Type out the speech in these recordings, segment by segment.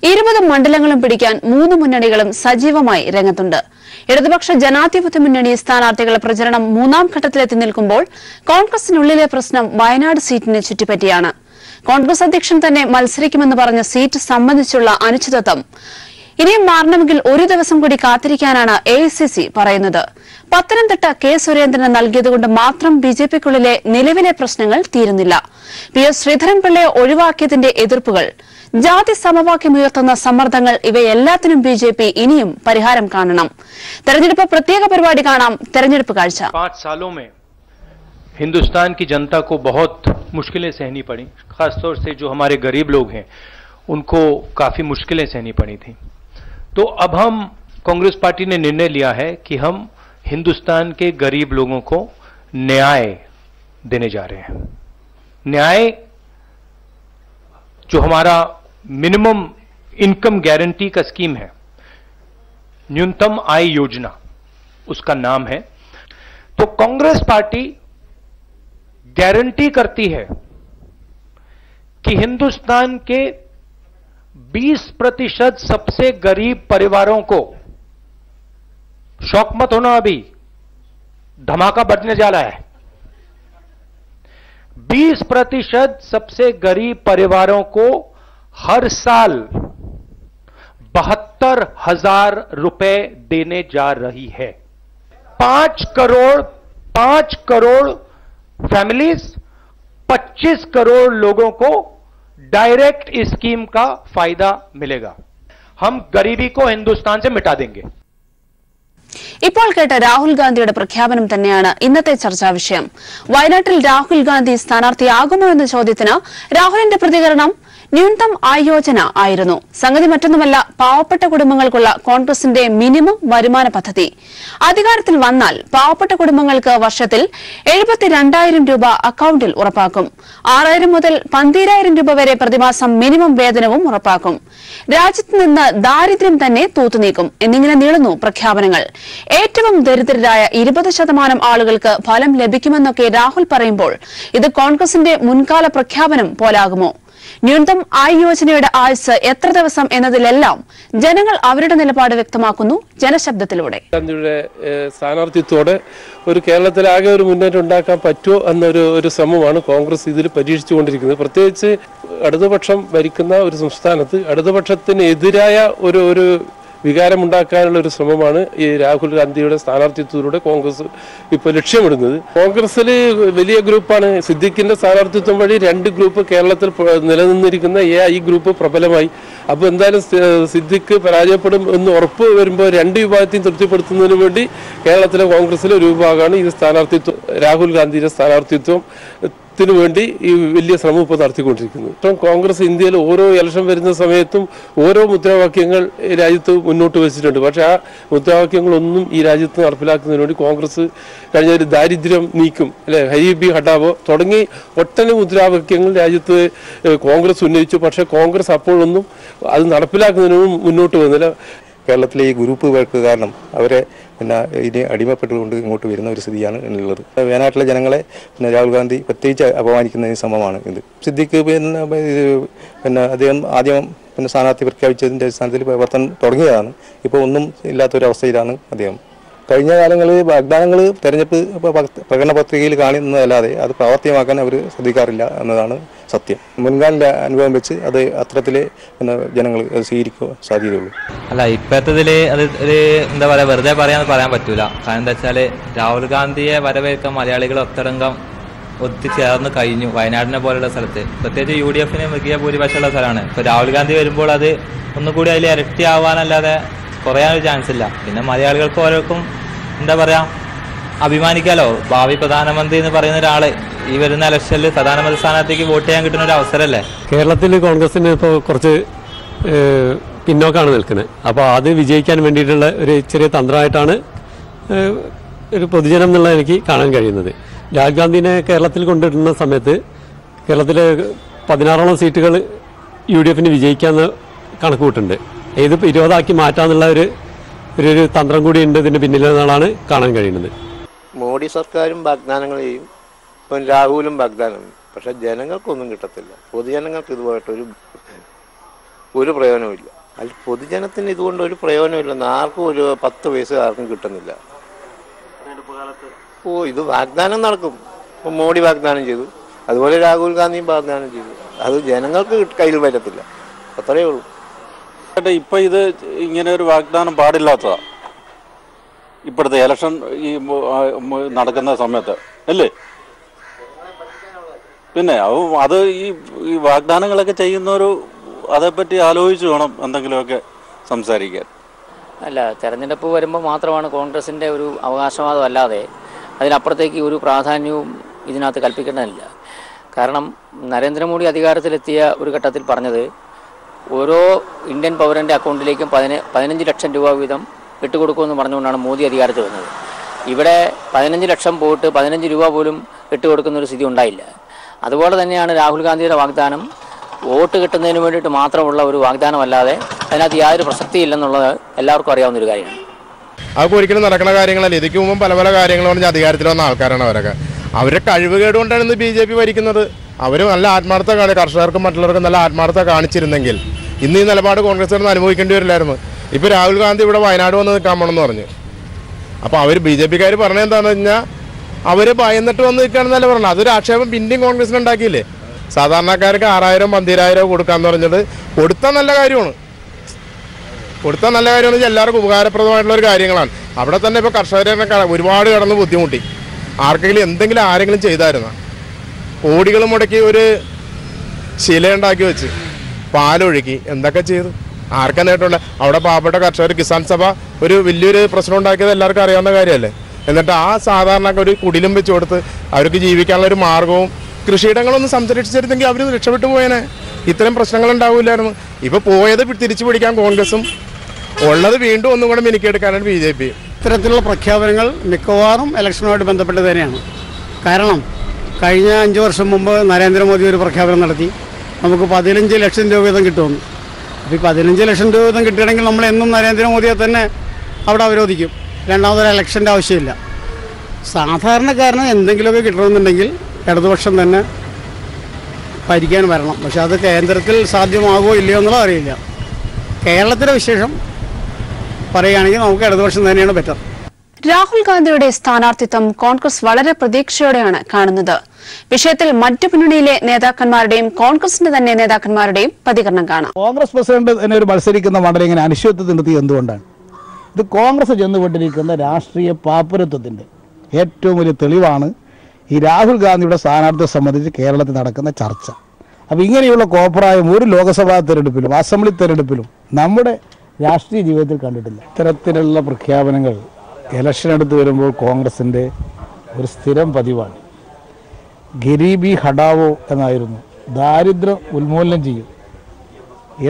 20 മണ്ഡലങ്ങളും പിടിക്കാൻ 3 മുന്നണികളും സജീവമായി രംഗത്തുണ്ട്. ഇടതുപക്ഷ ജനാധിപത്യ മുന്നണി സ്ഥാനാർത്ഥികളുടെ പ്രചരണം 3ാം ഘട്ടത്തിലെത്തി നിൽക്കുമ്പോൾ കോൺഗ്രസിനുള്ളിലെ പ്രശ്നം വയനാട് സീറ്റിനെ ചുറ്റിപ്പറ്റിയാണ്. കോൺഗ്രസ് അധ്യക്ഷൻ തന്നെ മത്സരിക്കുമെന്ന് പറഞ്ഞ സീറ്റ് സംബന്ധിച്ചുള്ള അനിശ്ചിതത്വം ഇനിയും മാറണമെങ്കിൽ ഒരു ദിവസം കൂടി കാത്തിരിക്കാനാണ് AICC പറയുന്നത്. പത്തനംതിട്ട കെ സുരേന്ദ്രന് നൽകിയതുകൊണ്ട് മാത്രം ബിജെപിക്കുള്ളിലെ നിലവിലെ പ്രശ്നങ്ങൾ തീരുന്നില്ല. PS ശ്രീധരൻപിള്ളയെ ഒഴിവാക്കിയതിന്റെ എതിർപ്പുകൾ, ജാതി സമവാക്യമുയർത്തുന്ന സമ്മർദ്ദങ്ങൾ ഇവയെല്ലാത്തിനും ബിജെപി ഇനിയും പരിഹാരം കാണണം. തെരഞ്ഞെടുപ്പ് പ്രത്യേക പരിപാടി കാണാം. തെരഞ്ഞെടുപ്പ് കാഴ്ച. 5 सालों में हिंदुस्तान की जनता को बहुत मुश्किलें सहनी पड़ी, खासतौर से जो हमारे गरीब लोग हैं उनको काफी मुश्किलें सहनी पड़ी थी. तो अब हम कांग्रेस पार्टी ने निर्णय लिया है कि हम हिंदुस्तान के गरीब लोगों को न्याय देने जा रहे हैं. न्याय जो हमारा मिनिमम इनकम गारंटी का स्कीम है, न्यूनतम आय योजना उसका नाम है. तो कांग्रेस पार्टी गारंटी करती है कि हिंदुस्तान के 20% सबसे गरीब परिवारों को, शौक मत होना, अभी धमाका बढ़ने जा रहा है, 20% सबसे गरीब परिवारों को हर साल 72,000 रुपए देने जा रही है. 5 करोड़ फैमिलीज, 25 करोड़ लोगों को डायरेक्ट इस स्कीम का फायदा मिलेगा. हम गरीबी को हिंदुस्तान से मिटा देंगे. ഇപ്പോൾ കേട്ട രാഹുൽ ഗാന്ധിയുടെ പ്രഖ്യാപനം തന്നെയാണ് ഇന്നത്തെ ചർച്ചാ വിഷയം. വയനാട്ടിൽ രാഹുൽ ഗാന്ധി സ്ഥാനാർത്ഥിയാകുമോ എന്ന ചോദ്യത്തിന് രാഹുലിന്റെ പ്രതികരണം ന്യൂനതം ആയ് യോജന ആയിരുന്നു. സംഗതി മറ്റൊന്നുമല്ല, പാവപ്പെട്ട കുടുംബങ്ങൾക്കുള്ള കോൺഗ്രസിന്റെ മിനിമം വരുമാന പദ്ധതി. അധികാരത്തിൽ വന്നാൽ പാവപ്പെട്ട കുടുംബങ്ങൾക്ക് വർഷത്തിൽ 72,000 രൂപ അക്കൌണ്ടിൽ ഉറപ്പാക്കും. 6,000 മുതൽ 12,000 രൂപ വരെ പ്രതിമാസം മിനിമം വേതനവും ഉറപ്പാക്കും. രാജ്യത്ത് നിന്ന് ദാരിദ്ര്യം തന്നെ തൂത്തുനീക്കും എന്നിങ്ങനെ നീളുന്നു പ്രഖ്യാപനങ്ങൾ. ഏറ്റവും ദരിദ്രരായ 20% ആളുകൾക്ക് ഫലം ലഭിക്കുമെന്നൊക്കെ രാഹുൽ പറയുമ്പോൾ ഇത് കോൺഗ്രസിന്റെ മുൻകാല പ്രഖ്യാപനം പോലാകുമോ? ന്യൂനതം ആയ് യോജനയുടെ ആയുസ് എത്ര ദിവസം എന്നതിലെല്ലാം ജനങ്ങൾ അവരുടെ നിലപാട് വ്യക്തമാക്കുന്നു ജനശബ്ദത്തിലൂടെ. സ്ഥാനാർത്ഥിത്വത്തോടെ ഒരു കേരളത്തിലാകെ ഒരു മുന്നേറ്റം ഉണ്ടാക്കാൻ പറ്റുമോ എന്നൊരു ശ്രമമാണ് കോൺഗ്രസ് ഇതിൽ പരീക്ഷിച്ചുകൊണ്ടിരിക്കുന്നത്. പ്രത്യേകിച്ച് ഇടതുപക്ഷം ഭരിക്കുന്ന ഒരു സംസ്ഥാനത്ത് ഇടതുപക്ഷത്തിന് എതിരായ ഒരു വികാരമുണ്ടാക്കാനുള്ള ഒരു ശ്രമമാണ് ഈ രാഹുൽ ഗാന്ധിയുടെ സ്ഥാനാർത്ഥിത്വത്തിലൂടെ കോൺഗ്രസ് ഇപ്പോൾ ലക്ഷ്യമിടുന്നത്. കോൺഗ്രസിൽ വലിയ ഗ്രൂപ്പാണ്. സിദ്ദിഖിന്റെ സ്ഥാനാർത്ഥിത്വം വഴി 2 ഗ്രൂപ്പ് കേരളത്തിൽ നിലനിന്നിരിക്കുന്ന ഈ ഗ്രൂപ്പ് പ്രബലമായി. അപ്പോൾ എന്തായാലും സിദ്ദിഖ് പരാജയപ്പെടും എന്ന് ഉറപ്പ് വരുമ്പോൾ 2 വിഭാഗത്തെയും തൃപ്തിപ്പെടുത്തുന്നതിന് വേണ്ടി കേരളത്തിലെ കോൺഗ്രസിലെ ഒരു വിഭാഗമാണ് ഈ സ്ഥാനാർത്ഥിത്വം, രാഹുൽ ഗാന്ധിയുടെ സ്ഥാനാർത്ഥിത്വത്തിന് വേണ്ടി ഈ വലിയ ശ്രമം ഇപ്പോൾ നടത്തിക്കൊണ്ടിരിക്കുന്നത്. കോൺഗ്രസ് ഇന്ത്യയിൽ ഓരോ ഇലക്ഷൻ വരുന്ന സമയത്തും ഓരോ മുദ്രാവാക്യങ്ങൾ രാജ്യത്ത് മുന്നോട്ട് വെച്ചിട്ടുണ്ട്. പക്ഷെ ആ മുദ്രാവാക്യങ്ങളൊന്നും ഈ രാജ്യത്ത് നടപ്പിലാക്കുന്നതിന് വേണ്ടി കോൺഗ്രസ് കഴിഞ്ഞ ഒരു ദാരിദ്ര്യം നീക്കും, അല്ലെ, ഗരീബി ഹഠാവോ തുടങ്ങി ഒട്ടനവധി മുദ്രാവാക്യങ്ങൾ രാജ്യത്ത് കോൺഗ്രസ് ഉന്നയിച്ചു. പക്ഷെ കോൺഗ്രസ് അപ്പോഴൊന്നും അത് നടപ്പിലാക്കുന്നതിനും മുന്നോട്ട് വന്നില്ല. കേരളത്തിലെ ഈ ഗ്രൂപ്പുകൾക്ക് കാരണം അവരെ ഇനി അടിമപ്പെട്ടുകൊണ്ട് ഇങ്ങോട്ട് വരുന്ന ഒരു സ്ഥിതിയാണ് ഉള്ളത്. വയനാട്ടിലെ ജനങ്ങളെ രാഹുൽ ഗാന്ധി പ്രത്യേകിച്ച് അപമാനിക്കുന്നതിന് സമമാണ് ഇത്. സിദ്ദിഖ് അദ്ദേഹം ആദ്യം സ്ഥാനാർത്ഥി പ്രഖ്യാപിച്ചതിൻ്റെ അടിസ്ഥാനത്തിൽ പ്രവർത്തനം തുടങ്ങിയതാണ്. ഇപ്പോൾ ഒന്നും ഇല്ലാത്തൊരവസ്ഥയിലാണ് അദ്ദേഹം. കഴിഞ്ഞ കാലങ്ങളിൽ വാഗ്ദാനങ്ങൾ തെരഞ്ഞെടുപ്പ് പ്രകടന പത്രികയിൽ കാണുന്നതല്ലാതെ അത് പ്രാവർത്തികമാക്കാൻ അവർ ശ്രദ്ധിക്കാറില്ല എന്നതാണ് സത്യം. മുൻകാല അനുഭവം വെച്ച് അത് അത്തരത്തിലെ ജനങ്ങൾ അത് സ്വീകരിക്കുക സാധ്യതയുള്ളൂ. അല്ല, ഇപ്പോഴത്തതില് അത് ഒരു എന്താ പറയാ, വെറുതെ പറയാൻ പറ്റൂല. കാരണം എന്താ വെച്ചാല് രാഹുൽ ഗാന്ധിയെ വരവേൽക്കാൻ മലയാളികൾ ഒത്തടങ്കം ഒത്തുചേർന്ന് കഴിഞ്ഞു. വയനാടിനെ പോലുള്ള സ്ഥലത്ത് പ്രത്യേകിച്ച് UDFന് വലിയ ഭൂരിപക്ഷമുള്ള സ്ഥലമാണ്. ഇപ്പൊ രാഹുൽ ഗാന്ധി വരുമ്പോൾ അത് ഒന്നുകൂടി അതിൽ ഇരട്ടിയാവാനല്ലാതെ കുറയാനൊരു ചാൻസ് ഇല്ല. പിന്നെ മലയാളികൾക്ക് ഓരോർക്കും എന്താ പറയാ, അഭിമാനിക്കാലോ. ഭാവി പ്രധാനമന്ത്രി എന്ന് പറയുന്ന ഒരാള് ഈ വരുന്ന ഇലക്ഷനിൽ പ്രധാനമന്ത്രി സ്ഥാനത്തേക്ക് വോട്ട് ചെയ്യാൻ കിട്ടുന്ന ഒരു അവസരമല്ലേ. കേരളത്തിൽ കോൺഗ്രസിന് ഇപ്പോൾ കുറച്ച് പിന്നോക്കാണ് നിൽക്കുന്നത്. അപ്പോൾ അത് വിജയിക്കാൻ വേണ്ടിയിട്ടുള്ള ഒരു ചെറിയ തന്ത്രമായിട്ടാണ് ഒരു പൊതുജനം എന്നുള്ളത് എനിക്ക് കാണാൻ കഴിയുന്നത്. രാഹുൽ ഗാന്ധിനെ കേരളത്തിൽ കൊണ്ടുവരുന്ന സമയത്ത് കേരളത്തിലെ 16ഓളം സീറ്റുകൾ UDFന് വിജയിക്കാമെന്ന് കണക്കുകൂട്ടുണ്ട്. ഇത് 20 മാറ്റാന്നുള്ള ഒരു തന്ത്രം കൂടി ഉണ്ട് ഇതിന് പിന്നിലെന്നാണ് കാണാൻ കഴിയുന്നത്. മോഡി സർക്കാരും വാഗ്ദാനങ്ങളെയും ഇപ്പം രാഹുലും വാഗ്ദാനം, പക്ഷെ ജനങ്ങൾക്കൊന്നും കിട്ടത്തില്ല. പൊതുജനങ്ങൾക്ക് ഇതുമായിട്ടൊരു ഒരു പ്രയോജനമില്ല. അത് പൊതുജനത്തിന് ഇതുകൊണ്ട് ഒരു പ്രയോജനമില്ലെന്ന് ആർക്കും ഒരു 10 പൈസ ആർക്കും കിട്ടുന്നില്ല. ഇത് വാഗ്ദാനം നടക്കും. ഇപ്പം മോഡി വാഗ്ദാനം ചെയ്തു, അതുപോലെ രാഹുൽ ഗാന്ധിയും വാഗ്ദാനം ചെയ്തു. അത് ജനങ്ങൾക്ക് കയ്യിൽ വരത്തില്ല, അത്രയേ ഉള്ളൂ. ഇപ്പം ഇത് ഇങ്ങനെ ഒരു വാഗ്ദാനം പാടില്ലാത്തതാ ഇപ്പോഴത്തെ ഇലക്ഷൻ ഈ നടക്കുന്ന സമയത്ത് അല്ലേ? പിന്നെ അത് ഈ വാഗ്ദാനങ്ങളൊക്കെ ചെയ്യുന്നവർ അതേപ്പറ്റി ആലോചിച്ച് വേണം എന്തെങ്കിലുമൊക്കെ സംസാരിക്കാൻ. അല്ല, തെരഞ്ഞെടുപ്പ് വരുമ്പോൾ മാത്രമാണ് കോൺഗ്രസിൻ്റെ ഒരു അവകാശവാദം, അല്ലാതെ അതിനപ്പുറത്തേക്ക് ഒരു പ്രാധാന്യവും ഇതിനകത്ത് കൽപ്പിക്കേണ്ടതില്ല. കാരണം നരേന്ദ്രമോദി അധികാരത്തിലെത്തിയ ഒരു ഘട്ടത്തിൽ പറഞ്ഞത് ഓരോ ഇന്ത്യൻ പൗരൻ്റെ അക്കൗണ്ടിലേക്കും 15 ലക്ഷം രൂപ വീതം ഇട്ടുകൊടുക്കുമെന്ന് പറഞ്ഞുകൊണ്ടാണ് മോദി അധികാരത്തിൽ വന്നത്. ഇവിടെ 15 ലക്ഷം പോയിട്ട് 15 രൂപ പോലും ഇട്ടുകൊടുക്കുന്ന ഒരു സ്ഥിതി ഉണ്ടായില്ല. അതുപോലെ തന്നെയാണ് രാഹുൽ ഗാന്ധിയുടെ വാഗ്ദാനം വോട്ട് കിട്ടുന്നതിന് വേണ്ടിയിട്ട് മാത്രമുള്ള ഒരു വാഗ്ദാനമല്ലാതെ അതിനകത്ത് യാതൊരു പ്രസക്തിയില്ലെന്നുള്ളത് എല്ലാവർക്കും അറിയാവുന്ന ഒരു കാര്യമാണ്. അതൊക്കെ ഒരിക്കലും നടക്കുന്ന കാര്യങ്ങളല്ല. ഇതിക്ക് മുമ്പ് പല പല കാര്യങ്ങൾ പറഞ്ഞ് അധികാരത്തിൽ വന്ന ആൾക്കാരാണ് അവരൊക്കെ. അവരുടെ കഴിവുകേട് കൊണ്ടാണ് ഇന്ന് BJP ഭരിക്കുന്നത്. അവർ നല്ല ആത്മാർത്ഥ കർഷകർക്കും മറ്റുള്ളവർക്കും നല്ല ആത്മാർത്ഥ കാണിച്ചിരുന്നെങ്കിൽ ഇന്ന് ഈ നിലപാട് കോൺഗ്രസ്സുകാരൊന്നും അനുഭവിക്കേണ്ടി വരില്ലായിരുന്നു. ഇപ്പോൾ രാഹുൽ ഗാന്ധി ഇവിടെ വയനാട് വന്ന് നിൽക്കാൻ പോകണമെന്ന് പറഞ്ഞു. അപ്പോൾ അവർ BJPക്കാർ പറഞ്ഞത് എന്താണെന്ന് വെച്ചാൽ അവർ ഭയന്നിട്ട് വന്ന് നിൽക്കുകയാണെന്നല്ല പറഞ്ഞത്. അതൊരു ആക്ഷേപം പിന്നെയും കോൺഗ്രസിന് ഉണ്ടാക്കിയില്ലേ? സാധാരണക്കാർക്ക് 6000 12,000 കൊടുക്കാമെന്ന് പറഞ്ഞത് കൊടുത്താൽ നല്ല കാര്യമാണ്. എല്ലാവർക്കും ഉപകാരപ്രദമായിട്ടുള്ള ഒരു കാര്യങ്ങളാണ്. അവിടെ തന്നെ ഇപ്പോൾ കർഷകരെ ഒരുപാട് കടന്ന് ബുദ്ധിമുട്ടി. ആരെങ്കിലും ചെയ്തായിരുന്ന കോടികൾ മുടക്കി ഒരു ശിലയുണ്ടാക്കി വെച്ച് പാലൊഴുക്കി എന്തൊക്കെ ചെയ്തു? ആർക്കാ നേട്ടമുള്ള? അവിടെ പാവപ്പെട്ട കർഷകർ കിസാൻ സഭ ഒരു വലിയൊരു പ്രശ്നം ഉണ്ടാക്കിയത് എല്ലാവർക്കും അറിയാവുന്ന കാര്യമല്ലേ? എന്നിട്ട് ആ സാധാരണ ഒരു കുടിലും വെച്ച് കൊടുത്ത് അവർക്ക് ജീവിക്കാനുള്ള ഒരു മാർഗവും കൃഷിയിടങ്ങളൊന്നും സംരക്ഷിച്ചിരുന്നെങ്കിൽ അവർ രക്ഷപ്പെട്ടു പോയേനെ. ഇത്തരം പ്രശ്നങ്ങൾ ഉണ്ടാവില്ലായിരുന്നു. ഇപ്പോൾ പോയത് തിരിച്ചു പിടിക്കാൻ കോൺഗ്രസും, ഉള്ളത് വീണ്ടും ഒന്നും കൂടെ മിനുക്കിയെടുക്കാനാണ് BJP. ഇത്തരത്തിലുള്ള പ്രഖ്യാപനങ്ങൾ മിക്കവാറും ഇലക്ഷനുമായിട്ട് ബന്ധപ്പെട്ട് തന്നെയാണ്. കാരണം കഴിഞ്ഞ 5 വർഷം മുമ്പ് നരേന്ദ്രമോദി ഒരു പ്രഖ്യാപനം നടത്തി, നമുക്ക് 15 ലക്ഷം രൂപ വീതം കിട്ടുമെന്ന്. അപ്പോൾ ഈ 15 ലക്ഷം രൂപ വീതം കിട്ടുകയാണെങ്കിൽ നമ്മൾ എന്നും നരേന്ദ്രമോദിയെ തന്നെ അവിടെ അവരോധിക്കും. രണ്ടാമതൊരു ഇലക്ഷൻ്റെ ആവശ്യമില്ല. സാധാരണക്കാരന് എന്തെങ്കിലുമൊക്കെ കിട്ടണമെന്നുണ്ടെങ്കിൽ ഇടതുപക്ഷം തന്നെ ഭരിക്കാൻ വരണം. പക്ഷെ അത് കേന്ദ്രത്തിൽ സാധ്യമാകുമോ ഇല്ലയോ എന്നുള്ളത് അറിയില്ല. കേരളത്തിലെ വിശേഷം പറയുകയാണെങ്കിൽ നമുക്ക് ഇടതുപക്ഷം തന്നെയാണ് ബെറ്റർ. രാഹുൽ ഗാന്ധിയുടെ സ്ഥാനാർത്ഥിത്വം കോൺഗ്രസ് വളരെ പ്രതീക്ഷയോടെയാണ് കാണുന്നത്. വിഷയത്തിൽ മറ്റു മുന്നണിയിലെ നേതാക്കന്മാരുടെയും കോൺഗ്രസിന്റെ തന്നെ നേതാക്കന്മാരുടെയും പ്രതികരണം കാണാം. കോൺഗ്രസ് പ്രസിഡന്റ് തന്നെ ഒരു മത്സരിക്കുന്ന മണ്ഡലം ഇങ്ങനെ അനിശ്ചിതത്വത്തിൽ നിർത്തി എന്തുകൊണ്ടാണ്? ഇത് കോൺഗ്രസ് ചെന്നുകൊണ്ടിരിക്കുന്ന രാഷ്ട്രീയ പാപ്പരത്വത്തിന്റെ ഏറ്റവും വലിയ തെളിവാണ് ഈ രാഹുൽ ഗാന്ധിയുടെ സ്ഥാനാർത്ഥിയെ സംബന്ധിച്ച് കേരളത്തിൽ നടക്കുന്ന ചർച്ച. അപ്പോൾ ഇങ്ങനെയുള്ള കോപ്രായം ഒരു ലോക്സഭാ തെരഞ്ഞെടുപ്പിലും അസംബ്ലി തെരഞ്ഞെടുപ്പിലും നമ്മുടെ രാഷ്ട്രീയ ജീവിതത്തിൽ കണ്ടിട്ടില്ല. ഇത്തരത്തിലുള്ള പ്രഖ്യാപനങ്ങൾ ഇലക്ഷൻ അടുത്ത് വരുമ്പോൾ കോൺഗ്രസിൻ്റെ ഒരു സ്ഥിരം പതിവാണ്. ഗരീബി ഹടാവോ എന്നായിരുന്നു, ദാരിദ്ര്യം ഉന്മൂലനം ചെയ്യും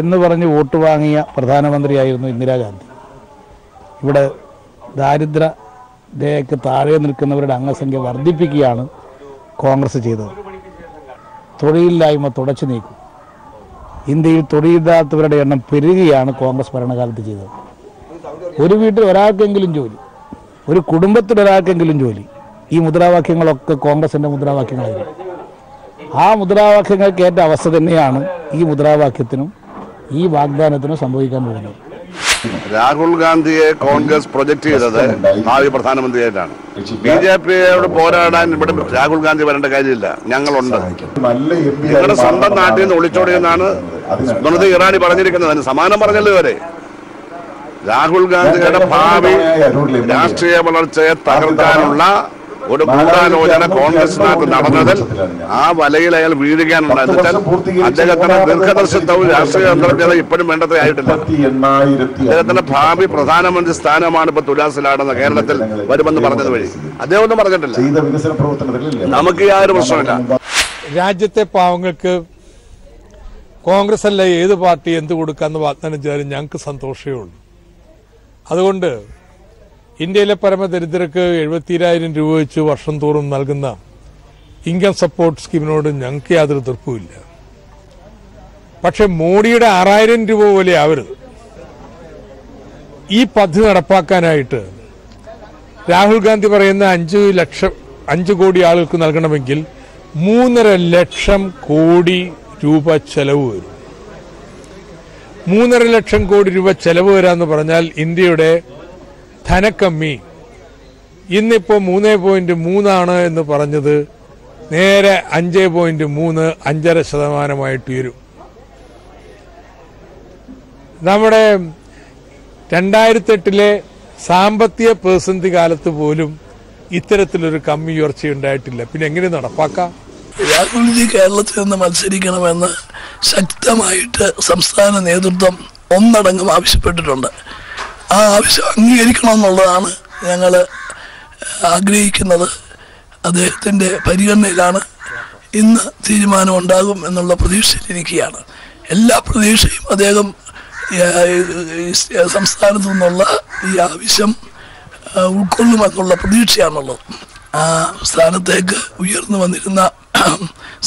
എന്ന് പറഞ്ഞ് വോട്ട് വാങ്ങിയ പ്രധാനമന്ത്രിയായിരുന്നു ഇന്ദിരാഗാന്ധി. ഇവിടെ ദാരിദ്ര്യരേഖയ്ക്ക് താഴെ നിൽക്കുന്നവരുടെ അംഗസംഖ്യ വർദ്ധിപ്പിക്കുകയാണ് കോൺഗ്രസ് ചെയ്തത്. തൊഴിലില്ലായ്മ തുടച്ചു നീക്കും. ഇന്ത്യയിൽ തൊഴിലില്ലാത്തവരുടെ എണ്ണം പെരുകുകയാണ് കോൺഗ്രസ് ഭരണകാലത്ത് ചെയ്തത്. ഒരു വീട്ടിൽ ഒരാൾക്കെങ്കിലും ജോലി, ഒരു കുടുംബത്തിൽ ഒരാൾക്കെങ്കിലും ജോലി, ഈ മുദ്രാവാക്യങ്ങളൊക്കെ കോൺഗ്രസിൻ്റെ മുദ്രാവാക്യങ്ങളായിരുന്നു. ആ മുദ്രാവാക്യങ്ങൾക്ക് ഏറ്റ അവസ്ഥ തന്നെയാണ് ഈ മുദ്രാവാക്യത്തിനും ഈ വാഗ്ദാനത്തിനും സംഭവിക്കാൻ പോകുന്നത്. രാഹുൽ ഗാന്ധിയെ കോൺഗ്രസ് പ്രൊജക്ട് ചെയ്തത് ഭാവി പ്രധാനമന്ത്രിയായിട്ടാണ്. BJPയോട് പോരാടാൻ ഇവിടെ രാഹുൽ ഗാന്ധി വരേണ്ട കാര്യമില്ല, ഞങ്ങളുണ്ട്. നിങ്ങളുടെ സ്വന്തം നാട്ടിൽ നിന്ന് ഒളിച്ചോടിയെന്നാണ് സ്മൃതി ഇറാനി പറഞ്ഞിരിക്കുന്നത്. അതിന് സമാനം പറഞ്ഞല്ലോ വരെ. രാഹുൽ ഗാന്ധിയുടെ ഭാവി രാഷ്ട്രീയ വളർച്ചയെ തകർക്കാനുള്ള ഒരു ഗൂഢാലോചന കോൺഗ്രസിനകത്ത് നടന്നതിൽ ആ വലയിൽ അയാൾ വീഴുകയാണുണ്ടായത്. അദ്ദേഹത്തിന്റെ ദീർഘദർശിത്വവും രാഷ്ട്രീയ അന്തർജ്ഞത ഇപ്പോഴും വേണ്ടത്ര ആയിട്ടില്ല. അദ്ദേഹത്തിന്റെ ഭാവി പ്രധാനമന്ത്രി സ്ഥാനമാണ് ഇപ്പൊ തുലാസിലാടുന്ന കേരളത്തിൽ വരുമെന്ന് പറഞ്ഞത് വഴി അദ്ദേഹം ഒന്നും പറഞ്ഞിട്ടില്ല. നമുക്ക് യാതൊരു പ്രശ്നമില്ല. രാജ്യത്തെ പാവങ്ങൾക്ക് കോൺഗ്രസ് അല്ല ഏത് പാർട്ടി എന്ത് കൊടുക്കാന്ന് വാഗ്ദാനം ചെയ്താലും ഞങ്ങൾക്ക് സന്തോഷമേ ഉള്ളൂ. അതുകൊണ്ട് ഇന്ത്യയിലെ പരമദരിദ്രർക്ക് 70,000 രൂപ വെച്ച് വർഷം തോറും നൽകുന്ന ഇൻകം സപ്പോർട്ട് സ്കീമിനോട് ഞങ്ങൾക്ക് യാതൊരു എതിർപ്പുമില്ല. പക്ഷെ മോഡിയുടെ 6000 രൂപ പോലെ ആവരുത്. ഈ പദ്ധതി നടപ്പാക്കാനായിട്ട് രാഹുൽ ഗാന്ധി പറയുന്ന 5 കോടി ആളുകൾക്ക് നൽകണമെങ്കിൽ 3.5 ലക്ഷം കോടി രൂപ ചെലവ് വരും. 3.5 ലക്ഷം കോടി രൂപ ചെലവ് വരാമെന്ന് പറഞ്ഞാൽ ഇന്ത്യയുടെ ധനക്കമ്മി ഇന്നിപ്പോൾ 3.3 എന്ന് പറഞ്ഞത് നേരെ 5.3 5.5% ഉയരും. നമ്മുടെ 2008 സാമ്പത്തിക പ്രതിസന്ധി കാലത്ത് പോലും ഇത്തരത്തിലൊരു കമ്മി ഉയർച്ചയുണ്ടായിട്ടില്ല. പിന്നെ എങ്ങനെ നടപ്പാക്കാം? രാഹുൽജി കേരളത്തിൽ നിന്ന് മത്സരിക്കണമെന്ന് ശക്തമായിട്ട് സംസ്ഥാന നേതൃത്വം ഒന്നടങ്കം ആവശ്യപ്പെട്ടിട്ടുണ്ട്. ആ ആവശ്യം അംഗീകരിക്കണമെന്നുള്ളതാണ് ഞങ്ങൾ ആഗ്രഹിക്കുന്നത്. അദ്ദേഹത്തിൻ്റെ പരിഗണനയിലാണ്. ഇന്ന് തീരുമാനമുണ്ടാകും എന്നുള്ള പ്രതീക്ഷയിലിരിക്കുകയാണ്. എല്ലാ പ്രതീക്ഷയും അദ്ദേഹം സംസ്ഥാനത്തു നിന്നുള്ള ഈ ആവശ്യം ഉൾക്കൊള്ളുമെന്നുള്ള പ്രതീക്ഷയാണുള്ളത്. ആ സ്ഥാനത്തേക്ക് ഉയർന്നു വന്നിരുന്ന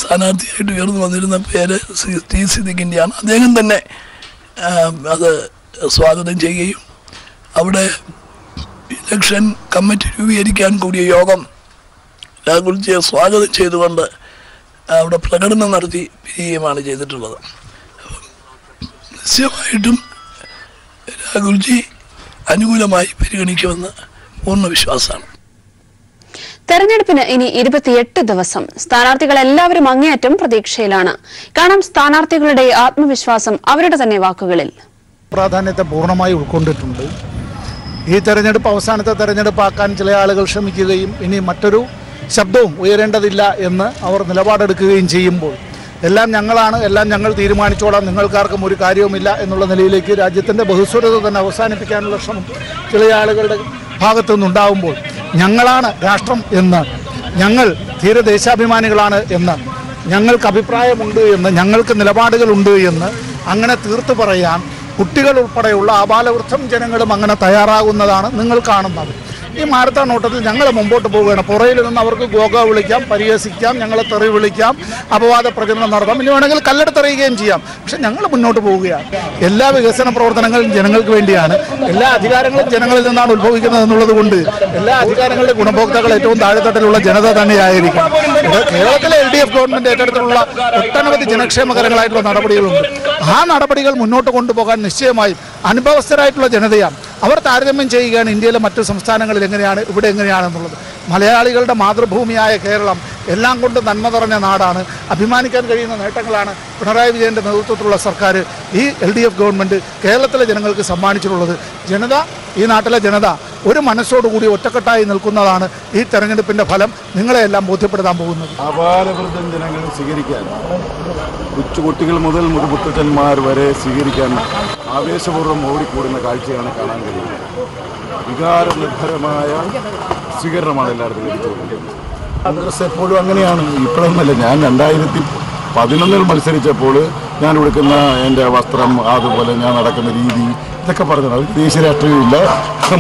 സ്ഥാനാർത്ഥിയായിട്ട് ഉയർന്നു വന്നിരുന്ന പേര് ടി സിദ്ദിഖിൻ്റെയാണ്. അദ്ദേഹം തന്നെ അത് സ്വാഗതം ചെയ്യുകയും അവിടെ ഇലക്ഷൻ കമ്മിറ്റി രൂപീകരിക്കാൻ കൂടിയ യോഗം രാഹുൽജിയെ സ്വാഗതം ചെയ്തുകൊണ്ട് അവിടെ പ്രകടനം നടത്തി പിരിയുകയുമാണ് ചെയ്തിട്ടുള്ളത്. നിശ്ചയമായിട്ടും രാഹുൽജി അനുകൂലമായി പരിഗണിക്കുമെന്ന് പൂർണ്ണ വിശ്വാസമാണ്. തെരഞ്ഞെടുപ്പിന് ഇനി 28 ദിവസം. സ്ഥാനാർത്ഥികൾ എല്ലാവരും അങ്ങേയറ്റം പ്രതീക്ഷയിലാണ്. കാണാം സ്ഥാനാർത്ഥികളുടെ ആത്മവിശ്വാസം അവരുടെ തന്നെ വാക്കുകളിൽ. പ്രാധാന്യത്തെ പൂർണ്ണമായി ഉൾക്കൊണ്ടിട്ടുണ്ട്. ഈ തെരഞ്ഞെടുപ്പ് അവസാനത്തെ തെരഞ്ഞെടുപ്പാക്കാൻ ചില ആളുകൾ ശ്രമിക്കുകയും ഇനി മറ്റൊരു ശബ്ദവും ഉയരേണ്ടതില്ല എന്ന് അവർ നിലപാടെടുക്കുകയും ചെയ്യുമ്പോൾ എല്ലാം ഞങ്ങളാണ്, എല്ലാം ഞങ്ങൾ തീരുമാനിച്ചോളാം, നിങ്ങൾക്കാർക്കും ഒരു കാര്യവുമില്ല എന്നുള്ള നിലയിലേക്ക് രാജ്യത്തിൻ്റെ ബഹുസ്വരത തന്നെ അവസാനിപ്പിക്കാനുള്ള ശ്രമം ചില ആളുകളുടെ ഭാഗത്തു നിന്നുണ്ടാകുമ്പോൾ ഞങ്ങളാണ് രാഷ്ട്രം എന്ന്, ഞങ്ങൾ ധീരദേശാഭിമാനികളാണ് എന്ന്, ഞങ്ങൾക്ക് അഭിപ്രായമുണ്ട് എന്ന്, ഞങ്ങൾക്ക് നിലപാടുകളുണ്ട് എന്ന് അങ്ങനെ തീർത്തു പറയാൻ കുട്ടികൾ ഉൾപ്പെടെയുള്ള ആബാലവൃദ്ധം ജനങ്ങളും അങ്ങനെ തയ്യാറാകുന്നതാണ് നിങ്ങൾ കാണുന്നത്. ഈ മാരത്തോൺ ഓട്ടത്തിൽ ഞങ്ങൾ മുമ്പോട്ട് പോവുകയാണ്. പുറയിൽ നിന്ന് അവർക്ക് ഗോഗ വിളിക്കാം, പരിഹസിക്കാം, ഞങ്ങളെ തെറി വിളിക്കാം, അപവാദ പ്രചരണം നടത്താം, ഇനി വേണമെങ്കിൽ കല്ലെടുത്തെറിയുകയും ചെയ്യാം. പക്ഷെ ഞങ്ങൾ മുന്നോട്ട് പോവുകയാണ്. എല്ലാ വികസന പ്രവർത്തനങ്ങളും ജനങ്ങൾക്ക് വേണ്ടിയാണ്. എല്ലാ അധികാരങ്ങളും ജനങ്ങളിൽ നിന്നാണ് ഉത്ഭവിക്കുന്നത് എന്നുള്ളത് കൊണ്ട് എല്ലാ അധികാരങ്ങളുടെ ഗുണഭോക്താക്കൾ ഏറ്റവും താഴെത്തട്ടിലുള്ള ജനത തന്നെയായിരിക്കും. കേരളത്തിലെ LDF ഗവൺമെന്റ് ഏറ്റെടുത്തിട്ടുള്ള ഒട്ടനവധി ജനക്ഷേമകരങ്ങളായിട്ടുള്ള നടപടികളുണ്ട്. ആ നടപടികൾ മുന്നോട്ട് കൊണ്ടുപോകാൻ നിശ്ചയമായും അനുഭവസ്ഥരായിട്ടുള്ള ജനതയാണ്. അവർ താരതമ്യം ചെയ്യുകയാണ് ഇന്ത്യയിലെ മറ്റു സംസ്ഥാനങ്ങളിൽ എങ്ങനെയാണ്, ഇവിടെ എങ്ങനെയാണെന്നുള്ളത്. മലയാളികളുടെ മാതൃഭൂമിയായ കേരളം എല്ലാം കൊണ്ട് നന്മ നിറഞ്ഞ നാടാണ്. അഭിമാനിക്കാൻ കഴിയുന്ന നേട്ടങ്ങളാണ് പിണറായി വിജയൻ്റെ നേതൃത്വത്തിലുള്ള സർക്കാർ, ഈ LDF ഗവൺമെൻറ് കേരളത്തിലെ ജനങ്ങൾക്ക് സമ്മാനിച്ചിട്ടുള്ളത്. ജനത, ഈ നാട്ടിലെ ജനത ഒരു മനസ്സോടുകൂടി ഒറ്റക്കെട്ടായി നിൽക്കുന്നതാണ് ഈ തെരഞ്ഞെടുപ്പിൻ്റെ ഫലം നിങ്ങളെയെല്ലാം ബോധ്യപ്പെടുത്താൻ പോകുന്നത്. അപാരവൃദ്ധം ജനങ്ങൾ സ്വീകരിക്കാൻ, കൊച്ചുകുട്ടികൾ മുതൽ മുതുമുത്തച്ഛന്മാർ വരെ സ്വീകരിക്കാൻ ആവേശപൂർവ്വം ഓടിക്കൂടുന്ന കാഴ്ചയാണ് കാണാൻ കഴിയുന്നത്. വികാരനിർഭരമായ സ്വീകരണമാണ് എല്ലാവർക്കും ലഭിച്ചുകൊണ്ടിരിക്കുന്നത്. കോൺഗ്രസ് എപ്പോഴും അങ്ങനെയാണ്, ഇപ്പോഴൊന്നുമല്ല. ഞാൻ 2011 മത്സരിച്ചപ്പോൾ ഞാൻ ഉടുക്കുന്ന എൻ്റെ വസ്ത്രം, അതുപോലെ ഞാൻ നടക്കുന്ന രീതി, ഇതൊക്കെ പറഞ്ഞത് അത് ദേശീയ രാഷ്ട്രീയമില്ല,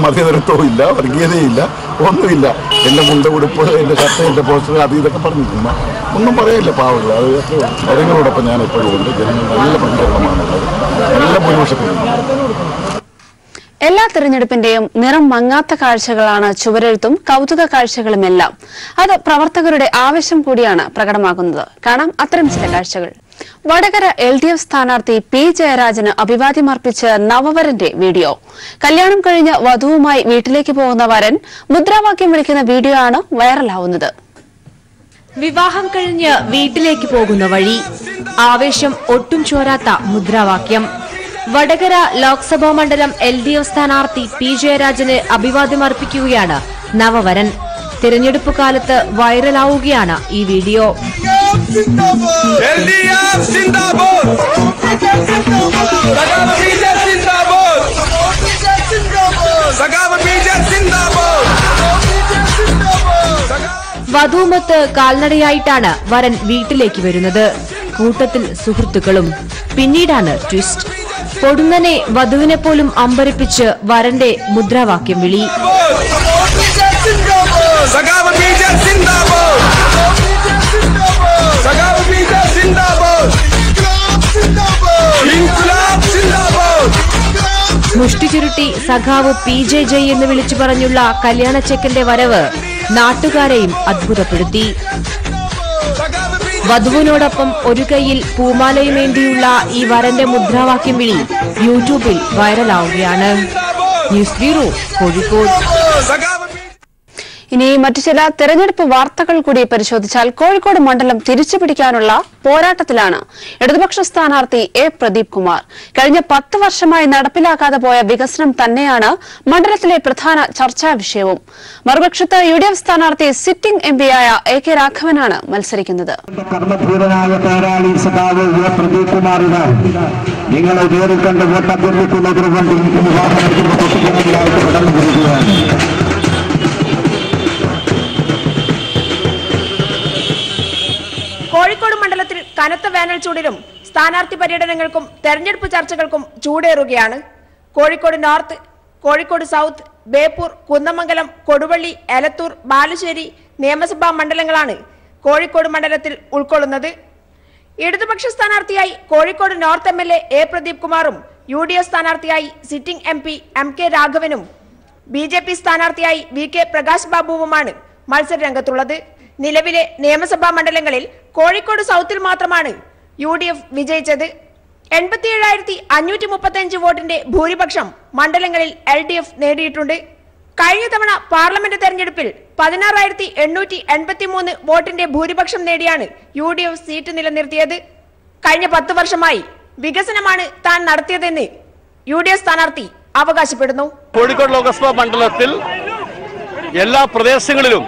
മതേതരത്വവും ഇല്ല, വർഗീയതയില്ല, ഒന്നുമില്ല. എൻ്റെ മുണ്ട ഉടുപ്പ്, എൻ്റെ ഷർട്ട്, എൻ്റെ പോസ്റ്റർ, അത് ഇതൊക്കെ പറഞ്ഞിരിക്കുന്നു. ഒന്നും പറയില്ല പാവങ്ങൾ. അത് ജനങ്ങളോടൊപ്പം ഞാൻ എപ്പോഴും ഉണ്ട്. ജനങ്ങൾ നല്ല പ്രതികരണമാണുള്ളത്, നല്ല ഭൂരിപക്ഷത്തിലുണ്ട്. എല്ലാ തെരഞ്ഞെടുപ്പിന്റെയും നിറം മങ്ങാത്ത കാഴ്ചകളാണ് ചുവരെഴുത്തും കൌതുക കാഴ്ചകളുമെല്ലാം. അത് പ്രവർത്തകരുടെ ആവശ്യം കൂടിയാണ് പ്രകടമാകുന്നത്. കാണാം അത്തരം ചില കാഴ്ചകൾ. വടകര LDF സ്ഥാനാർത്ഥി P ജയരാജന് അഭിവാദ്യമർപ്പിച്ച് നവവരന്റെ വീഡിയോ. കല്യാണം കഴിഞ്ഞ് വധുവുമായി വീട്ടിലേക്ക് പോകുന്ന വരൻ മുദ്രാവാക്യം വിളിക്കുന്ന വീഡിയോ ആണ് വൈറലാവുന്നത്. വിവാഹം കഴിഞ്ഞ് വീട്ടിലേക്ക് പോകുന്ന വഴി, ആവേശം ഒട്ടും ചോരാത്ത മുദ്രാവാക്യം. വടകര ലോക്സഭാ മണ്ഡലം LDF സ്ഥാനാർത്ഥി P ജയരാജന് അഭിവാദ്യമർപ്പിക്കുകയാണ് നവവരൻ. തിരഞ്ഞെടുപ്പ് കാലത്ത് വൈറലാവുകയാണ് ഈ വീഡിയോ. വധുമൊത്ത് കാൽനടയായിട്ടാണ് വരൻ വീട്ടിലേക്ക് വരുന്നത്. കൂട്ടത്തിൽ സുഹൃത്തുക്കളും. പിന്നീടാണ് ട്വിസ്റ്റ്. പൊടുന്നനെ വധുവിനെ പോലും അമ്പരപ്പിച്ച് വരന്റെ മുദ്രാവാക്യം വിളി. മുഷ്ടി ചുരുട്ടി സഖാവ് PJ ജയ് എന്ന് വിളിച്ചു പറഞ്ഞുള്ള കല്യാണച്ചെക്കന്റെ വരവ് നാട്ടുകാരെയും അത്ഭുതപ്പെടുത്തി. വധുവിനോടൊപ്പം ഒരു കൈയിൽ പൂമാലയുമേന്തിയുള്ള ഈ വരന്റെ മുദ്രാവാക്യം വിളി യൂട്യൂബിൽ വൈറലാവുകയാണ്. News bureau, Kozhikode. ഇനി മറ്റു ചില തെരഞ്ഞെടുപ്പ് വാർത്തകൾ കൂടി പരിശോധിച്ചാൽ കോഴിക്കോട് മണ്ഡലം തിരിച്ചുപിടിക്കാനുള്ള പോരാട്ടത്തിലാണ് ഇടതുപക്ഷ സ്ഥാനാർത്ഥി എ പ്രദീപ് കുമാർ. കഴിഞ്ഞ 10 വർഷമായി നടപ്പിലാക്കാതെ പോയ വികസനം തന്നെയാണ് മണ്ഡലത്തിലെ പ്രധാന ചർച്ചാ വിഷയവും. മറുപക്ഷത്ത് UDF സ്ഥാനാർത്ഥി സിറ്റിംഗ് എംപിയായ എ കെ രാഘവനാണ് മത്സരിക്കുന്നത്. കർമ്മധീരനായ പോരാളി സഖാവ് എ പ്രദീപ് കുമാറിന് നിങ്ങളെ നേരിൽ കണ്ട് വോട്ടഭ്യർത്ഥിക്കുന്നതിനുവേണ്ടി കടന്നുപോവുകയാണ്. കോഴിക്കോട് മണ്ഡലത്തിൽ കനത്ത വേനൽ ചൂടിലും സ്ഥാനാർത്ഥി പര്യടനങ്ങൾക്കും തെരഞ്ഞെടുപ്പ് ചർച്ചകൾക്കും ചൂടേറുകയാണ്. കോഴിക്കോട് നോർത്ത്, കോഴിക്കോട് സൗത്ത്, ബേപ്പൂർ, കുന്നമംഗലം, കൊടുവള്ളി, എലത്തൂർ, ബാലുശ്ശേരി നിയമസഭാ മണ്ഡലങ്ങളാണ് കോഴിക്കോട് മണ്ഡലത്തിൽ ഉൾക്കൊള്ളുന്നത്. ഇടതുപക്ഷ സ്ഥാനാർത്ഥിയായി Kozhikode north MLA A Pradeep കുമാറും UDF സ്ഥാനാർത്ഥിയായി സിറ്റിംഗ് MP MK രാഘവനും BJP സ്ഥാനാർത്ഥിയായി VK പ്രകാശ് ബാബുവുമാണ് മത്സരരംഗത്തുള്ളത്. നിലവിലെ നിയമസഭാ മണ്ഡലങ്ങളിൽ കോഴിക്കോട് സൗത്തിൽ മാത്രമാണ് UDF വിജയിച്ചത്. 87,535 വോട്ടിന്റെ ഭൂരിപക്ഷം മണ്ഡലങ്ങളിൽ LDF നേടിയിട്ടുണ്ട്. കഴിഞ്ഞ തവണ പാർലമെന്റ് തെരഞ്ഞെടുപ്പിൽ 16,883 വോട്ടിന്റെ ഭൂരിപക്ഷം നേടിയാണ് UDF സീറ്റ് നിലനിർത്തിയത്. കഴിഞ്ഞ 10 വർഷമായി വികസനമാണ് താൻ നടത്തിയതെന്ന് UDF സ്ഥാനാർത്ഥി അവകാശപ്പെടുന്നു. കോഴിക്കോട് ലോക്സഭാ മണ്ഡലത്തിൽ എല്ലാ പ്രദേശങ്ങളിലും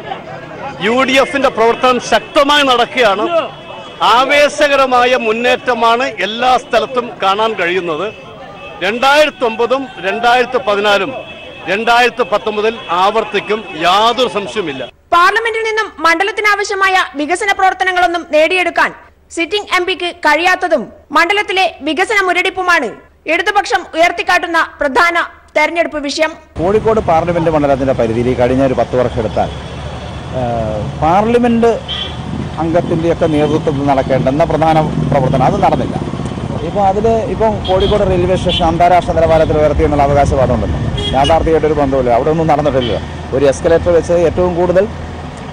UDFന്റെ പ്രവർത്തനം ശക്തമായി നടക്കുകയാണ്. ആവേശകരമായ മുന്നേറ്റമാണ് എല്ലാ സ്ഥലത്തും കാണാൻ കഴിയുന്നത്. 2009, 2014, 2019 ആവർത്തിക്കും, യാതൊരു സംശയവുമില്ല. പാർലമെന്റിൽ നിന്നും മണ്ഡലത്തിനാവശ്യമായ വികസന പ്രവർത്തനങ്ങളൊന്നും നേടിയെടുക്കാൻ സിറ്റിംഗ് MPക്ക് കഴിയാത്തതും മണ്ഡലത്തിലെ വികസന മുരടിപ്പുമാണ് ഇടതുപക്ഷം ഉയർത്തിക്കാട്ടുന്ന പ്രധാന തെരഞ്ഞെടുപ്പ് വിഷയം. കോഴിക്കോട് പാർലമെന്റ് മണ്ഡലത്തിന്റെ പരിധിയിൽ കഴിഞ്ഞ ഒരു 10 വർഷം എടുത്താൽ പാർലമെന്റ് അംഗത്തിൻ്റെയൊക്കെ നേതൃത്വത്തിൽ നടക്കേണ്ടുന്ന പ്രധാന പ്രവർത്തനം അത് നടന്നില്ല. ഇപ്പം കോഴിക്കോട് റെയിൽവേ സ്റ്റേഷൻ അന്താരാഷ്ട്ര നിലവാരത്തിൽ ഉയർത്തി എന്നുള്ള അവകാശവാദം ഉണ്ടല്ലോ. യാഥാർത്ഥ്യമായിട്ടൊരു ബന്ധമില്ല. അവിടെ ഒന്നും നടന്നിട്ടില്ല. ഒരു എസ്കലേറ്റർ വെച്ച് ഏറ്റവും കൂടുതൽ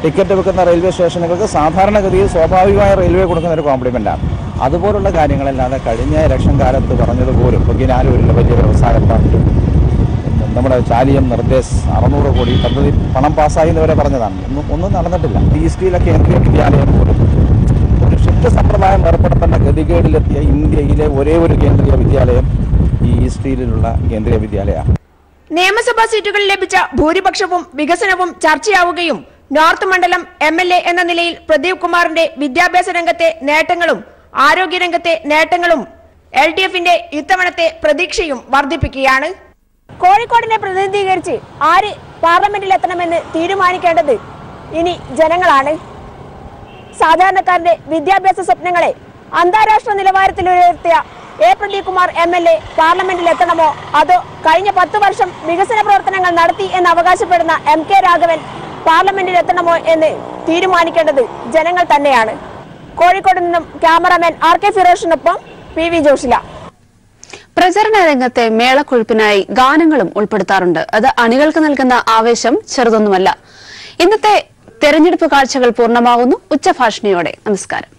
ടിക്കറ്റ് വെക്കുന്ന റെയിൽവേ സ്റ്റേഷനുകൾക്ക് സാധാരണഗതിയിൽ സ്വാഭാവികമായ റെയിൽവേ കൊടുക്കുന്ന ഒരു കോംപ്ലിമെൻ്റാണ്. അതുപോലുള്ള കാര്യങ്ങളല്ലാതെ കഴിഞ്ഞ ഇലക്ഷൻ കാലത്ത് പറഞ്ഞതുപോലും പൊക്കിനാലൂരിലെ വലിയ വ്യവസായ പാർട്ടി നമ്മുടെ ചാലിയം നിർദ്ദേശ് 600 കോടി പദ്ധതി പണം പാസ്സായി എന്നവരെ പറഞ്ഞതാണ്. ഒന്നും നടന്നിട്ടില്ല. ഈസ്റ്റിലെ കേന്ദ്രീയ വിദ്യാലയം പോലും ഒരു ഷിഫ്റ്റ് സമ്പ്രദായം ഏർപ്പെടുത്തേണ്ട ഗതികേടിലെത്തിയ ഇന്ത്യയിലെ ഒരേ ഒരു കേന്ദ്രീയ വിദ്യാലയം ഈ ഈസ്റ്റിലുള്ള കേന്ദ്രീയ വിദ്യാലയമാണ്. നിയമസഭാ സീറ്റുകളിൽ ലഭിച്ച ഭൂരിപക്ഷവും വികസനവും ചർച്ചയാവുകയും നോർത്ത് മണ്ഡലം MLA എന്ന നിലയിൽ പ്രദീപ് കുമാറിന്റെ വിദ്യാഭ്യാസ രംഗത്തെ നേട്ടങ്ങളും ആരോഗ്യരംഗത്തെ നേട്ടങ്ങളും LDFന്റെ ഇത്തവണത്തെ പ്രതീക്ഷയും വർദ്ധിപ്പിക്കുകയാണ്. കോഴിക്കോടിനെ പ്രതിനിധീകരിച്ച് ആര് പാർലമെന്റിൽ എത്തണമെന്ന് തീരുമാനിക്കേണ്ടത് ഇനി ജനങ്ങളാണ്. സാധാരണക്കാരന്റെ വിദ്യാഭ്യാസ സ്വപ്നങ്ങളെ അന്താരാഷ്ട്ര നിലവാരത്തിൽ ഉയർത്തിയ എ പ്രദീപ് കുമാർ MLA പാർലമെന്റിൽ എത്തണമോ അതോ കഴിഞ്ഞ 10 വർഷം വികസന പ്രവർത്തനങ്ങൾ നടത്തി എന്ന് അവകാശപ്പെടുന്ന MK രാഘവൻ പാർലമെന്റിൽ എത്തണമോ എന്ന് തീരുമാനിക്കേണ്ടത് ജനങ്ങൾ തന്നെയാണ്. കോഴിക്കോട് നിന്നും ക്യാമറാമാൻ RK ഫിറോഷിനൊപ്പം PV ജോഷില. പ്രചരണ രംഗത്തെ മേളക്കൊഴുപ്പിനായി ഗാനങ്ങളും ഉൾപ്പെടുത്താറുണ്ട്. അത് അണികൾക്ക് നൽകുന്ന ആവേശം ചെറുതൊന്നുമല്ല. ഇന്നത്തെ തെരഞ്ഞെടുപ്പ് കാഴ്ചകൾ പൂർണ്ണമാകുന്നു. ഉച്ചഭാഷിണിയോടെ നമസ്കാരം.